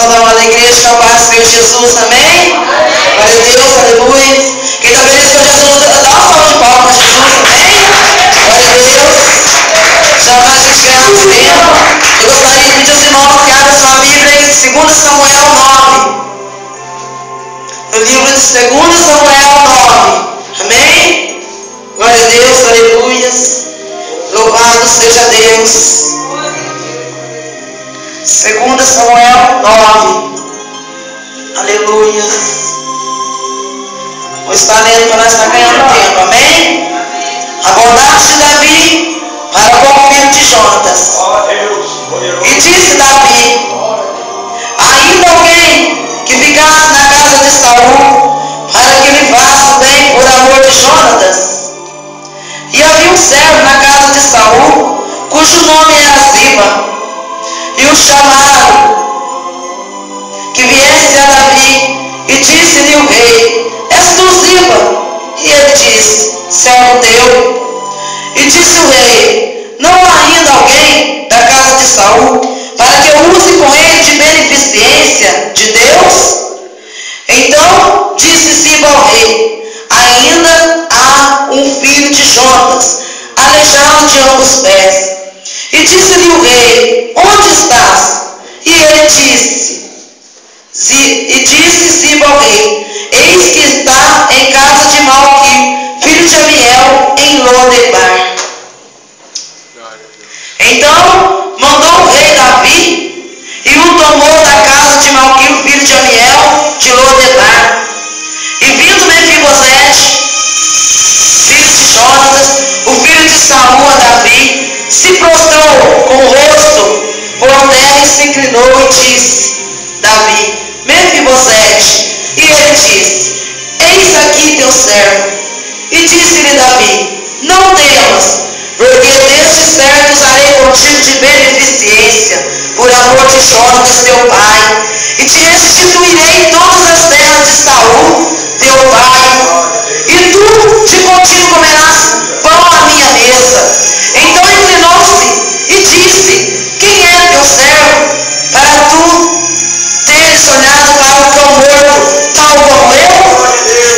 saudar uma igreja que é o Pai do Senhor Jesus, amém? Glória a Deus, aleluia. Quem está feliz com Jesus, dá uma salva de palmas para Jesus, amém? Glória a Deus. Já para a gente ganhar muito tempo, eu gostaria de pedir aos irmãos que abram sua Bíblia em 2 Samuel 9. No livro de 2 Samuel 9, amém? Glória a Deus, aleluia. Louvado seja Deus. 2 Samuel 9. Aleluia. Vou estar lendo para nós estar ganhando tempo, amém? A bondade de Davi para com o filho de Jonatas. E disse Davi: ainda alguém que ficasse na casa de Saul, para que lhe faça bem por amor de Jonatas. E havia um servo na casa de Saul, cujo nome era Ziba. E o chamaram que viesse a Davi, e disse-lhe o rei: és tu Ziba? E ele disse: servo teu. E disse o rei: não há ainda alguém da casa de Saul, para que eu use com ele de beneficência de Deus? Então disse Ziba ao rei: ainda há um filho de Jonatas, aleijado de ambos os pés. E disse-lhe o rei: onde estás? E ele disse Ziba ao rei: eis que está em casa de Malqui, filho de Amiel, em Lodebar. Então mandou o rei Davi, e o tomou da casa de Malqui, filho de Amiel, de Lodebar. E vindo Mefibosete, filho de Jonatas, o filho de Saul, a Davi, se prostrou com o rosto por terra e se inclinou e disse: Davi, Mefibosete. E ele disse: eis aqui teu servo. E disse-lhe Davi: não temas, porque destes servos usarei contigo de beneficência, por amor de Jonatas teu pai, e te restituirei todas as terras de Saul teu pai, e tu de contigo comerás pão à minha mesa. Então inclinou-se e disse: quem é teu servo, para tu teres olhado para o cão morto, tal como eu?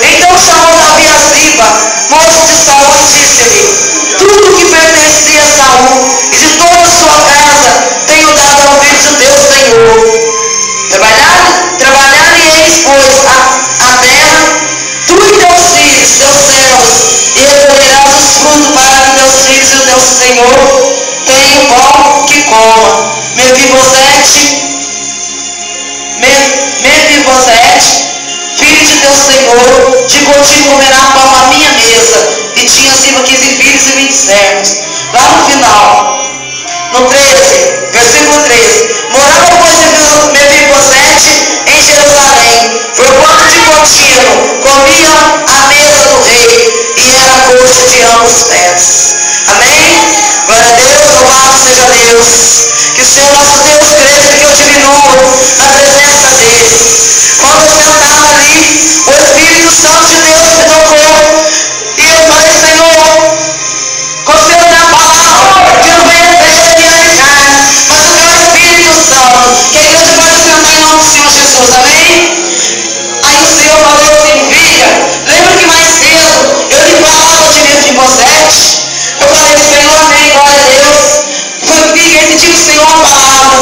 Então chamou Davi a Ziba, moço de Saul, e disse-lhe: tudo que pertencia a Saul e de toda a sua casa tenho dado ao filho de teu Senhor. Trabalhar-lhe-eis, pois, a terra, tu e teus filhos, teus servos, e recolherás os frutos para que teus filhos e o teu Senhor tenham pão que coma. Mefibosete, filho de teu Senhor, de contigo comerá pão à minha mesa. E tinha Ziba 15 filhos e 20 servos. Lá no final, no 13, versículo 13: morava, pois, Mefibosete em Jerusalém, porquanto de contínuo comia à mesa do rei, e era coxa de ambos os pés. Amém? Glória a Deus, louvado seja Deus. Que o Senhor nosso Deus cresça e que eu diminua na presença dele. Quando eu sentava ali, o Espírito Santo de Deus me tocou, e eu falei: Senhor, conselho da palavra, que não venha ser minha carne, mas o teu Espírito Santo. Que a igreja pode sentar em nome do Senhor Jesus, amém? Aí o Senhor falou assim: filha, lembra que mais cedo eu lhe falava de Mefibosete? Eu falei: Senhor, amém, glória a Deus. Foi filha, esse dia o Senhor falava.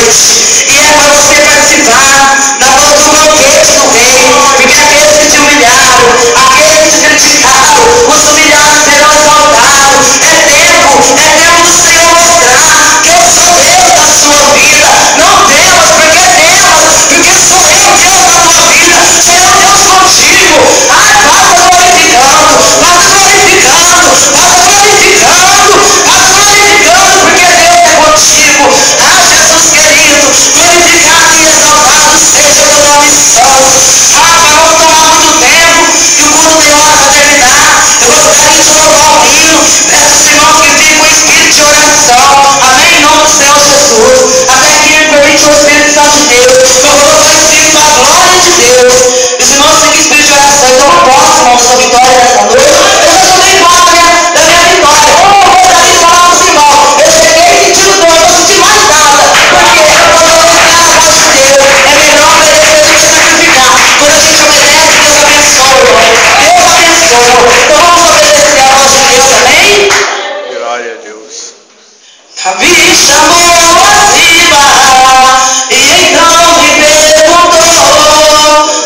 noite. E é para você participar do banquete do rei. Porque aqueles que te humilharam, aqueles que te criticaram, os humilhados serão exaltados. É tempo do Senhor mostrar que eu sou Deus da sua vida. Não temas, porque sou eu Deus da tua vida. Sou eu Deus contigo. Ai, passa glorificando, passa glorificando, passa glorificando, passa glorificando, porque Deus é contigo. Ah, Jesus querido, glorificado e exaltado seja o teu nome santo. Ah, para não tomar muito tempo, que o culto tem hora para terminar, eu gostaria de louvar o hino. Peço aos irmãos que fiquem com o espírito de oração. Amém? Em nome do Senhor Jesus. Até que me permite o Espírito Santo de Deus. Eu vou colocar o Espírito para a glória de Deus. Os irmãos têm que espírito de oração. Então eu posso, irmãos, sua vitória nessa noite. Eu já tomei conta da minha vitória. Eu gostaria de falar para os irmãos. Eu cheguei sentindo dor, não senti mais nada. Porque quando eu obedecer a voz de Deus, é melhor obedecer do que sacrificar. Quando a gente obedece, Deus abençoa, irmão. Deus abençoa. Então vamos obedecer a voz de Deus, amém? Glória a Deus. Davi chamou a Ziba e então me perguntou: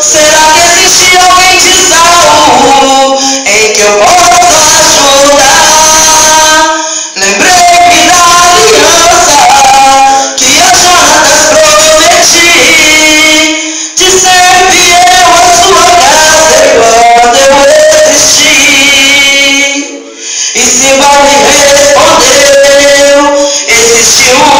será que existe alguém de Saul em que eu possa ajudar? Lembrei-me da aliança que a Jonatas prometi, de ser fiel à sua casa quando eu existi. E Ziba me respondeu: existe um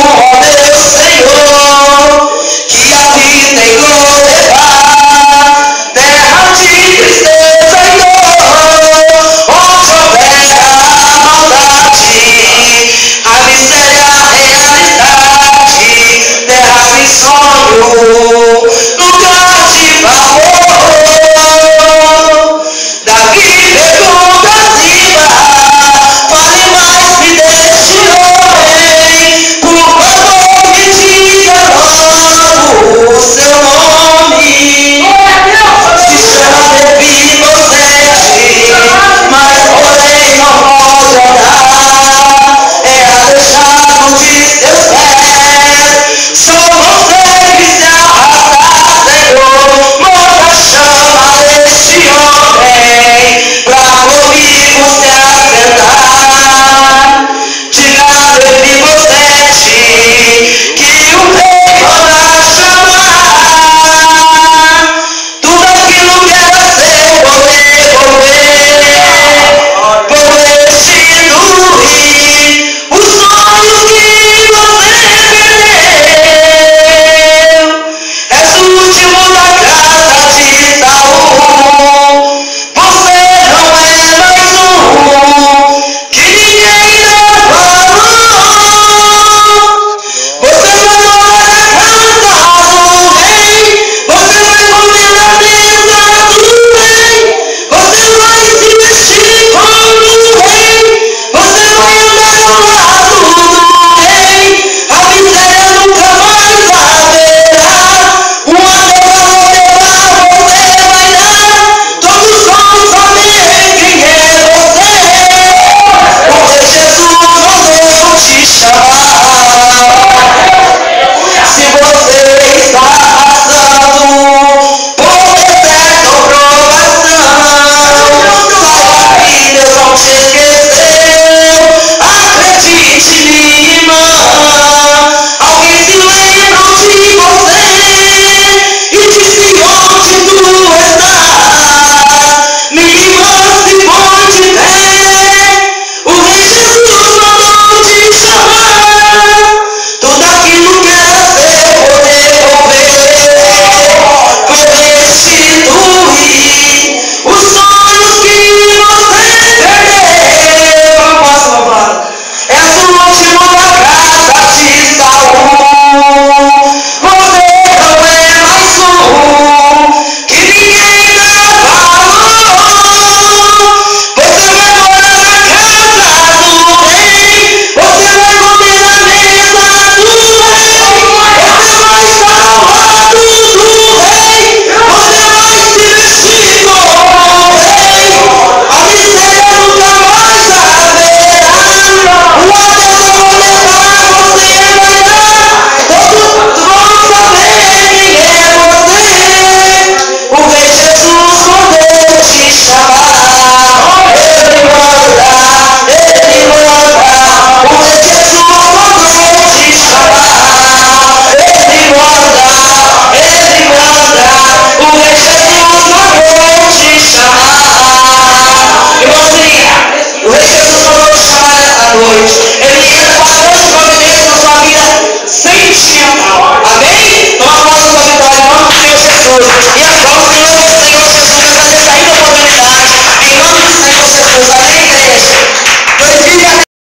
Deus.